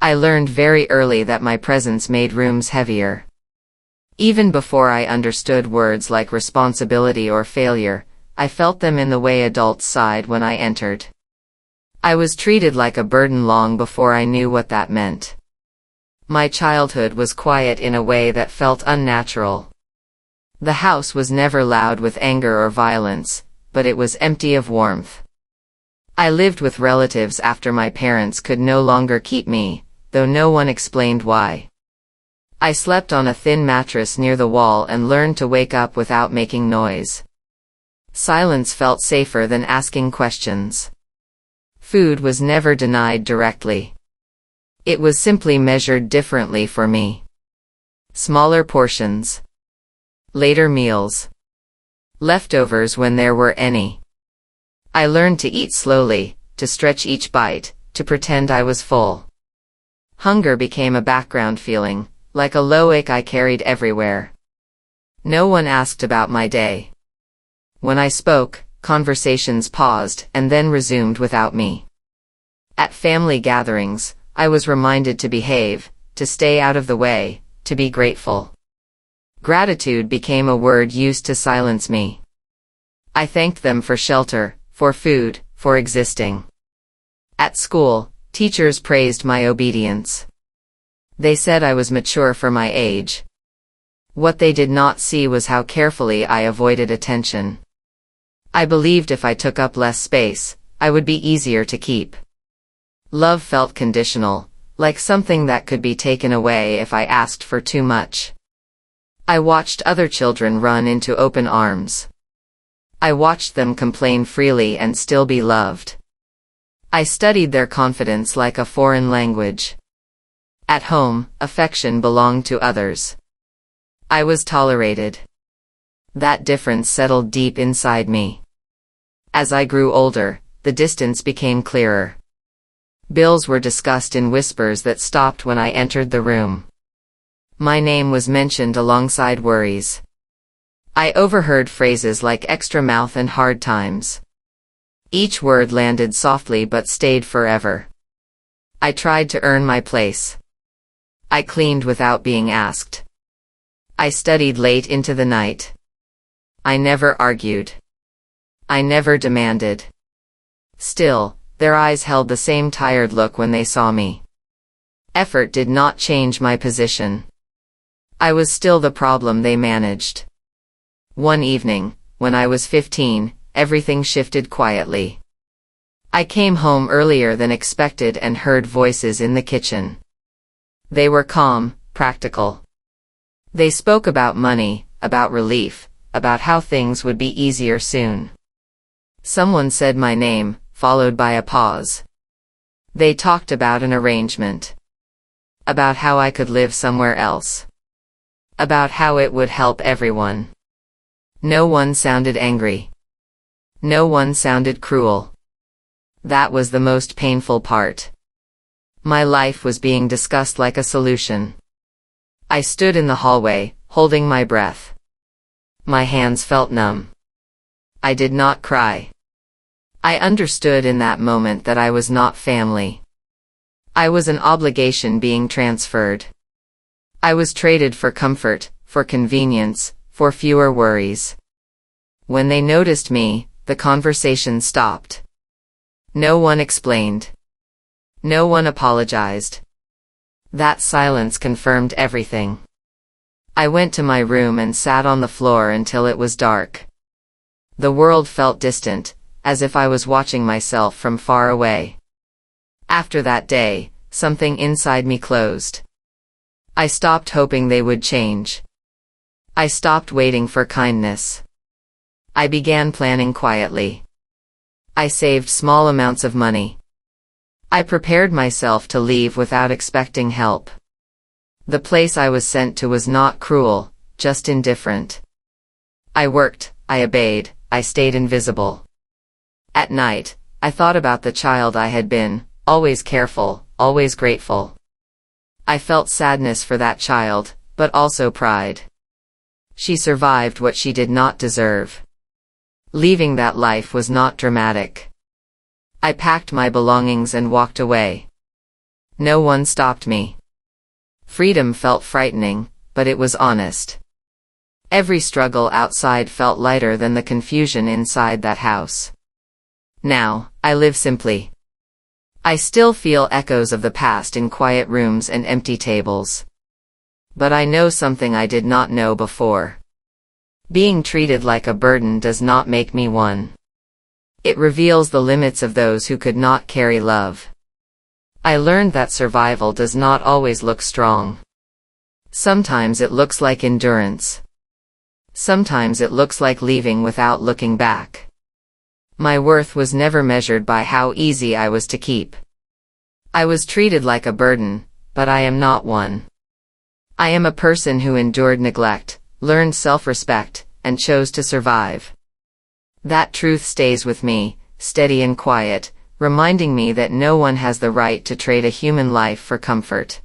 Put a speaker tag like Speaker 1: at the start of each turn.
Speaker 1: I learned very early that my presence made rooms heavier. Even before I understood words like responsibility or failure, I felt them in the way adults sighed when I entered. I was treated like a burden long before I knew what that meant. My childhood was quiet in a way that felt unnatural. The house was never loud with anger or violence, but it was empty of warmth. I lived with relatives after my parents could no longer keep me, though no one explained why. I slept on a thin mattress near the wall and learned to wake up without making noise. Silence felt safer than asking questions. Food was never denied directly. It was simply measured differently for me. Smaller portions. Later meals. Leftovers when there were any. I learned to eat slowly, to stretch each bite, to pretend I was full. Hunger became a background feeling, like a low ache I carried everywhere. No one asked about my day. When I spoke, conversations paused and then resumed without me. At family gatherings, I was reminded to behave, to stay out of the way, to be grateful. Gratitude became a word used to silence me. I thanked them for shelter, for food, for existing. At school, teachers praised my obedience. They said I was mature for my age. What they did not see was how carefully I avoided attention. I believed if I took up less space, I would be easier to keep. Love felt conditional, like something that could be taken away if I asked for too much. I watched other children run into open arms. I watched them complain freely and still be loved. I studied their confidence like a foreign language. At home, affection belonged to others. I was tolerated. That difference settled deep inside me. As I grew older, the distance became clearer. Bills were discussed in whispers that stopped when I entered the room. My name was mentioned alongside worries. I overheard phrases like extra mouth and hard times. Each word landed softly but stayed forever. I tried to earn my place. I cleaned without being asked. I studied late into the night. I never argued. I never demanded. Still, their eyes held the same tired look when they saw me. Effort did not change my position. I was still the problem they managed. One evening, when I was 15, everything shifted quietly. I came home earlier than expected and heard voices in the kitchen. They were calm, practical. They spoke about money, about relief, about how things would be easier soon. Someone said my name, followed by a pause. They talked about an arrangement. About how I could live somewhere else. About how it would help everyone. No one sounded angry. No one sounded cruel. That was the most painful part. My life was being discussed like a solution. I stood in the hallway, holding my breath. My hands felt numb. I did not cry. I understood in that moment that I was not family. I was an obligation being transferred. I was traded for comfort, for convenience, for fewer worries. When they noticed me, the conversation stopped. No one explained. No one apologized. That silence confirmed everything. I went to my room and sat on the floor until it was dark. The world felt distant, as if I was watching myself from far away. After that day, something inside me closed. I stopped hoping they would change. I stopped waiting for kindness. I began planning quietly. I saved small amounts of money. I prepared myself to leave without expecting help. The place I was sent to was not cruel, just indifferent. I worked, I obeyed, I stayed invisible. At night, I thought about the child I had been, always careful, always grateful. I felt sadness for that child, but also pride. She survived what she did not deserve. Leaving that life was not dramatic. I packed my belongings and walked away. No one stopped me. Freedom felt frightening, but it was honest. Every struggle outside felt lighter than the confusion inside that house. Now, I live simply. I still feel echoes of the past in quiet rooms and empty tables. But I know something I did not know before. Being treated like a burden does not make me one. It reveals the limits of those who could not carry love. I learned that survival does not always look strong. Sometimes it looks like endurance. Sometimes it looks like leaving without looking back. My worth was never measured by how easy I was to keep. I was treated like a burden, but I am not one. I am a person who endured neglect, learned self-respect, and chose to survive. That truth stays with me, steady and quiet, reminding me that no one has the right to trade a human life for comfort.